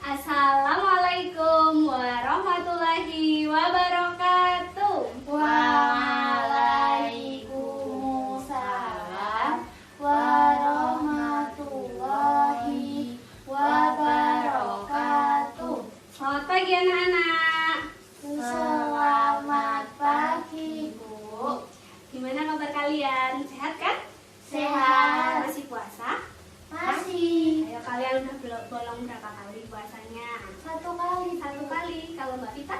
Assalamualaikum warahmatullahi wabarakatuh. Waalaikumsalam warahmatullahi wabarakatuh. Selamat pagi anak-anak. Selamat pagi, Bu. Gimana kabar kalian? Sehat kan? Sehat. Masih puasa? Masih Ayo kalian udah bolong berapa kali puasanya? satu kali. Satu kali. Kalau Mbak Vita?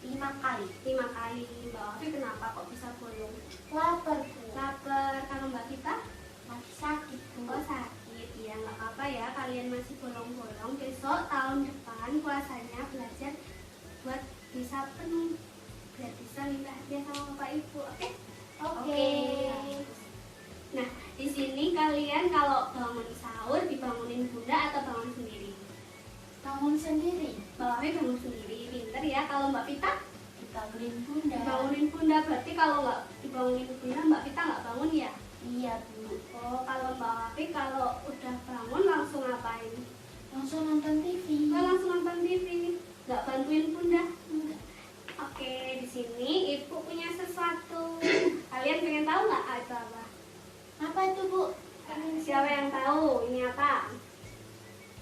5 kali. 5 kali. Mbak Ovi kenapa kok bisa bolong? Lapar, Bu. Lapar. Kalau Mbak Vita? Lagi sakit, Bu. Oh sakit. Ya nggak apa-apa ya. Kalian masih bolong-bolong. Besok tahun depan puasanya belajar buat bisa penuh. Biar bisa minta hadiah sama Bapak Ibu. Oke? Oke. Nah, di sini kalian kalau bangun sahur dibangunin bunda atau bangun sendiri? Bangun sendiri. Mbak Ovi bangun sendiri, pinter ya. Kalau Mbak Vita? Dibangunin bunda. Dibangunin bunda, berarti kalau nggak dibangunin bunda Mbak Vita nggak bangun ya? Iya, Bu. Oh, kalau Mbak Ovi kalau udah bangun langsung ngapain? Langsung nonton TV. Oh, langsung nonton TV, nggak bantuin bunda? Enggak. Oke, di sini ibu punya sesuatu. Kalian pengen tahu nggak itu apa? Apa itu, Bu? Siapa yang tahu ini apa?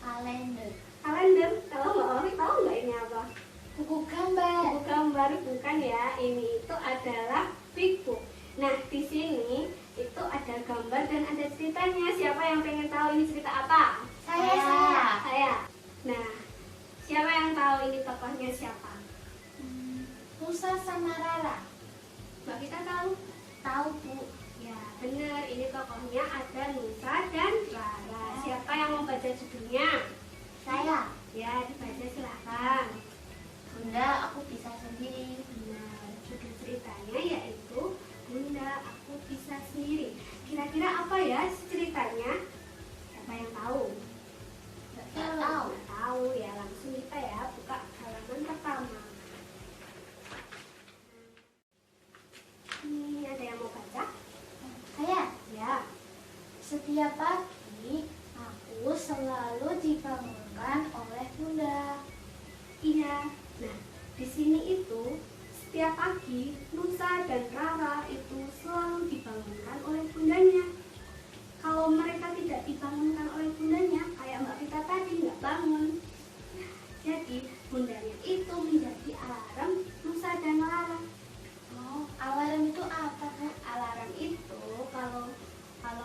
Kalender. Kalender. Kalau Mbak Ovi tahu nggak ini apa? Buku gambar. Buku gambar bukan ya, ini itu adalah big book. Nah, di sini itu ada gambar dan ada ceritanya. Siapa yang pengen tahu ini cerita apa? Saya. Nah, siapa yang tahu ini tokohnya siapa? Nusa sama Rara. Mbak kita tahu? Tahu, Bu. Ya, benar. Ini tokohnya ada Nusa dan Rara. Siapa yang mau baca judulnya? Saya. Ya, dibaca silahkan. Bunda, aku bisa sendiri. Nah, judul ceritanya yaitu Bunda, Aku Bisa Sendiri. Kira-kira apa ya ceritanya? Siapa yang tahu? Nggak tahu. Nggak tahu ya, langsung kita ya buka halaman pertama. Ini ada yang mau baca? Saya. Ya. Setiap pagi, aku selalu dibangunkan oleh Bunda. Iya. Nah, di sini itu setiap pagi Nusa dan Rara itu selalu dibangunkan oleh bundanya. Kalau mereka tidak dibangunkan oleh bundanya, kayak Mbak Vita tadi nggak bangun. Jadi bundanya itu menjadi alarm Nusa dan Rara. Oh, alarm itu apa, Bu? Alarm itu kalau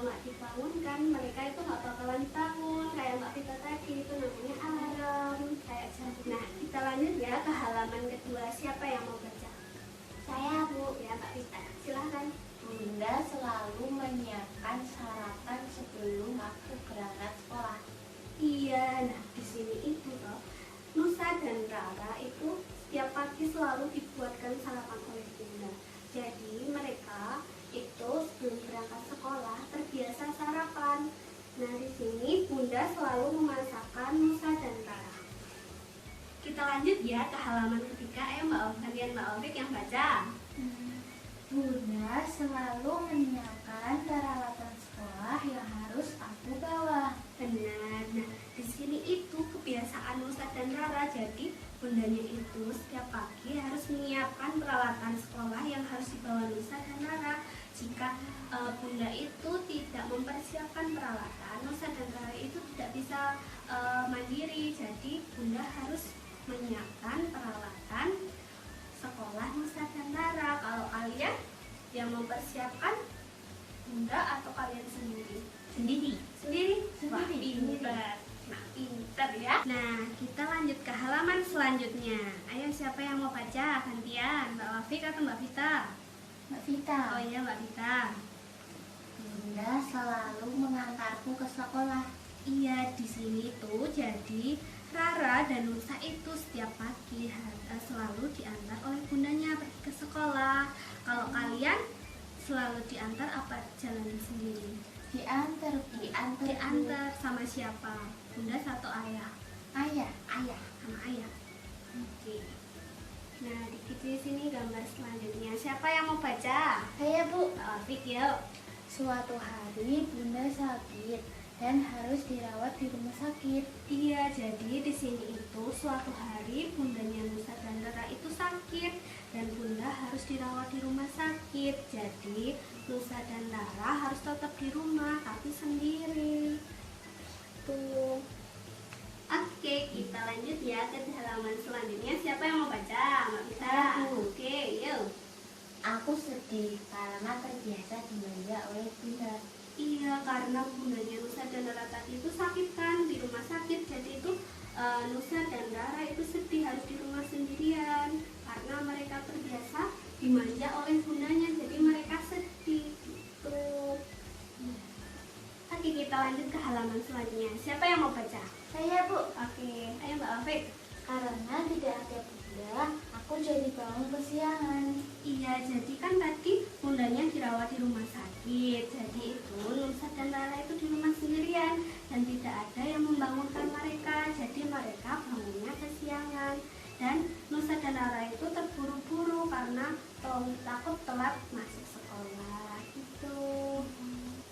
nggak dibangunkan, mereka itu nggak bakalan bangun. Kayak Mbak Vita tadi itu namanya alarm, kayak jam. Nah, kita lanjut ya ke halaman kedua. Siapa yang mau baca? Saya, Bu. Ya, Mbak Vita. Silahkan. Bunda selalu menyiapkan sarapan sebelum aku berangkat sekolah. Iya, nah di sini itu toh Nusa dan Rara itu setiap pagi selalu dibuatkan sarapan oleh Bunda. Jadi mereka itu sebelum berangkat sekolah terbiasa sarapan. Nah di sini Bunda selalu memasakkan Nusa dan Rara. Kita lanjut ya ke halaman ketiga. Ayo Mbak Ovik yang baca. Bunda selalu menyiapkan peralatan sekolah yang harus aku bawa. Benar. Nah, di sini itu kebiasaan Nusa dan Rara. Jadi, bundanya itu setiap pagi harus menyiapkan peralatan sekolah yang harus dibawa Nusa dan Rara. Jika bunda itu tidak mempersiapkan peralatan, Nusa dan Rara itu tidak bisa mandiri. Jadi, bunda harus menyiapkan peralatan sekolah Nusa dan Rara. Kalau kalian yang mempersiapkan, bunda atau kalian sendiri? Sendiri. Wah, pinter. Nah, pinter ya. Nah, kita lanjut ke halaman selanjutnya. Ayo, siapa yang mau baca? Gantian, Mbak Wafik atau Mbak Vita? Mbak Vita. Oh iya, Mbak Vita. Bunda selalu mengantarku ke sekolah. Iya, di sini tuh jadi Rara dan Nusa itu setiap pagi selalu diantar oleh bundanya pergi ke sekolah. Kalau kalian selalu diantar apa jalan sendiri? Diantar Sama siapa? Bunda atau ayah? ayah. Sama ayah. Oke. Nah, di sini gambar selanjutnya. Siapa yang mau baca? Saya, Bu. Mbak Wafik, yuk. Suatu hari Bunda sakit dan harus dirawat di rumah sakit. Iya, jadi di sini itu suatu hari bundanya Nusa dan Rara itu sakit dan bunda harus dirawat di rumah sakit. Jadi Nusa dan Rara harus tetap di rumah tapi sendiri. Tuh. Oke, kita lanjut ya ke halaman selanjutnya. Siapa yang mau baca? Mbak Vita. Aku. Oke, yuk. Aku sedih karena terbiasa dimanja oleh bunda. Iya, karena bundanya Nusa dan Rara tadi itu sakit kan di rumah sakit. Jadi itu Nusa dan Rara itu sedih harus di rumah sendirian karena mereka terbiasa dimanja oleh bundanya. Jadi mereka sedih gitu. Oke, kita lanjut ke halaman selanjutnya. Siapa yang mau baca? Saya, Bu. Oke, ayo Mbak Afik. Karena tidak ada bunda, aku jadi bangun kesiangan. Iya, jadi kan tadi bundanya dirawat di rumah sakit. Jadi itu Nusa dan Rara itu di rumah sendirian dan tidak ada yang membangunkan mereka. Jadi mereka bangunnya kesiangan. Dan Nusa dan Rara itu terburu-buru karena takut telat masuk sekolah. Gitu.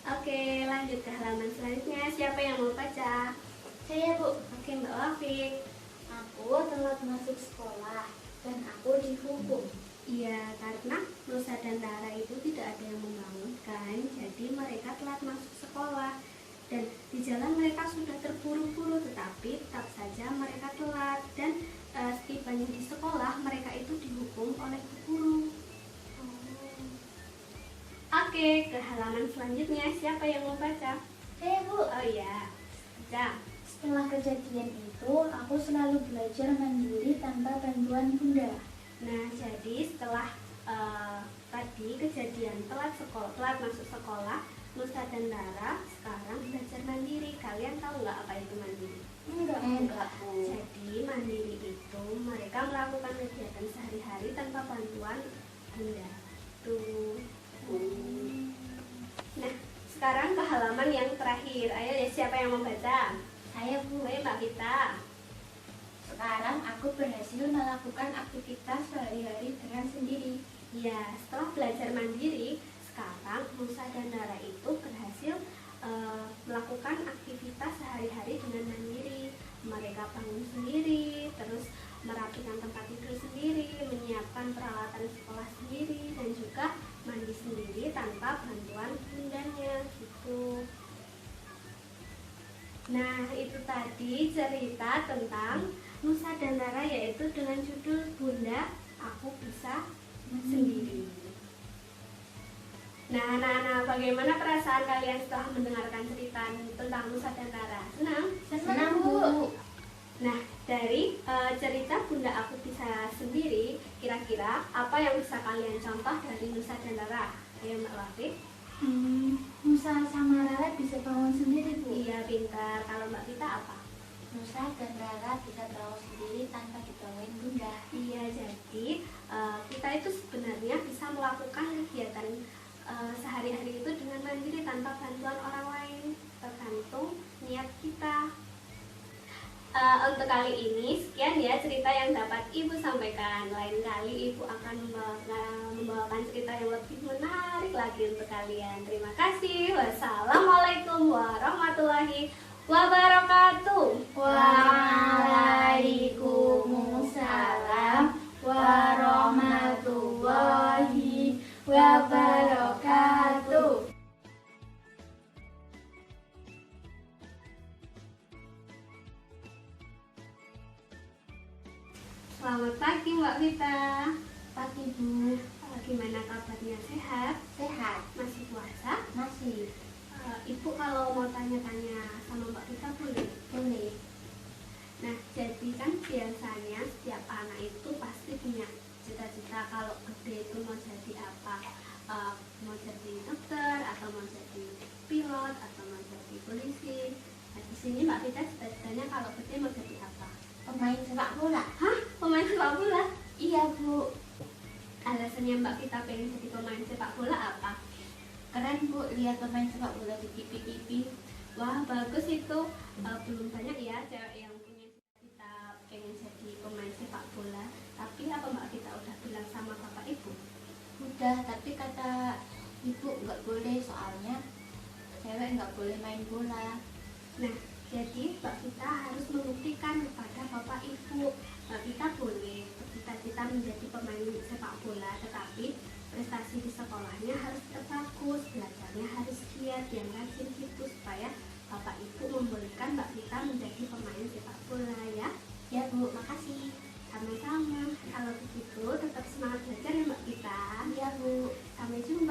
Oke, lanjut ke halaman selanjutnya. Siapa yang mau baca? Saya, Bu. Oke, Mbak Afik. Aku telat masuk sekolah dan aku dihukum. Iya, karena Nusa dan Rara itu tidak ada yang membangunkan, jadi mereka telat masuk sekolah. Dan di jalan mereka sudah terburu-buru, tetapi tetap saja mereka telat. Dan setibanya di sekolah, mereka itu dihukum oleh guru. Oke, ke halaman selanjutnya. Siapa yang mau baca? Saya, Bu. Oh iya, baca. Setelah kejadian itu, aku selalu belajar mandiri tanpa bantuan bunda. Nah, jadi setelah tadi kejadian telat masuk sekolah, Nusa dan Rara sekarang belajar mandiri. Kalian tahu nggak apa itu mandiri? Enggak, Bu. Jadi mandiri itu mereka melakukan kegiatan sehari-hari tanpa bantuan bunda. Tuh. Nah, sekarang ke halaman yang terakhir. Ayo ya, siapa yang mau baca? Saya, Bu. Ayo Mbak Vita. Sekarang aku berhasil melakukan aktivitas sehari-hari dengan sendiri. Ya, setelah belajar mandiri, sekarang Nusa dan Rara itu berhasil melakukan aktivitas sehari-hari dengan mandiri. Mereka bangun sendiri, terus merapikan tempat tidur sendiri, menyiapkan peralatan sekolah sendiri, dan juga mandi sendiri tanpa bantuan bundanya gitu. Nah, itu tadi cerita tentang Nusa dan Rara, yaitu dengan judul Bunda, Aku Bisa Sendiri. Nah, bagaimana perasaan kalian setelah mendengarkan cerita tentang Nusa dan Rara? Senang? Senang, Bu. Nah, dari cerita Bunda Aku Bisa Sendiri, kira-kira apa yang bisa kalian contoh dari Nusa dan Rara? Ayo Mbak Wafi. Nusa sama Rara bisa bangun sendiri, Bu. Iya, pintar. Kalau Mbak Vita apa? Nusa dan Rara bisa bangun sendiri tanpa dibangunin bunda. Iya, jadi kita itu sebenarnya bisa melakukan kegiatan sehari-hari itu dengan mandiri tanpa bantuan orang lain, tergantung niat kita. Untuk kali ini sekian ya cerita yang dapat Ibu sampaikan. Lain kali Ibu akan membawakan cerita yang lebih menarik lagi untuk kalian. Terima kasih. Wassalamualaikum warahmatullahi wabarakatuh. Waalaikumsalam warahmatullahi wabarakatuh. Selamat pagi Mbak Vita. Pagi, Bu. Gimana kabarnya, sehat? Sehat? Masih puasa? Masih? Ibu kalau mau tanya-tanya sama Mbak Vita boleh? Boleh. Nah, jadi kan biasanya setiap anak itu pasti punya cita-cita kalau gede itu mau jadi apa? Mau jadi dokter, atau mau jadi pilot, atau mau jadi polisi. Nah, di sini Mbak Vita cita-citanya kalau gede mau jadi apa? Pemain sepak bola? Hah? Pemain sepak bola? Iya, Bu. Alasannya Mbak Vita pengen jadi pemain sepak bola apa? Keren, Bu, lihat pemain sepak bola di TV-TV. Wah, bagus itu. Belum banyak ya cewek yang punya cita-cita pengen jadi pemain sepak bola. Tapi apa Mbak Vita udah bilang sama bapak ibu? Udah, tapi kata ibu nggak boleh, soalnya cewek nggak boleh main bola. Nah, jadi Mbak Vita harus membuktikan kepada Bapak Ibu. Mbak Vita boleh bercita-cita menjadi pemain sepak bola, tetapi prestasi di sekolahnya harus tetap bagus, belajarnya harus giat, yang rajin gitu, supaya Bapak Ibu membolehkan Mbak Vita menjadi pemain sepak bola ya. Ya Bu. Makasih. Sama-sama. Kalau begitu tetap semangat belajar ya Mbak Vita. Ya Bu. Sampai jumpa.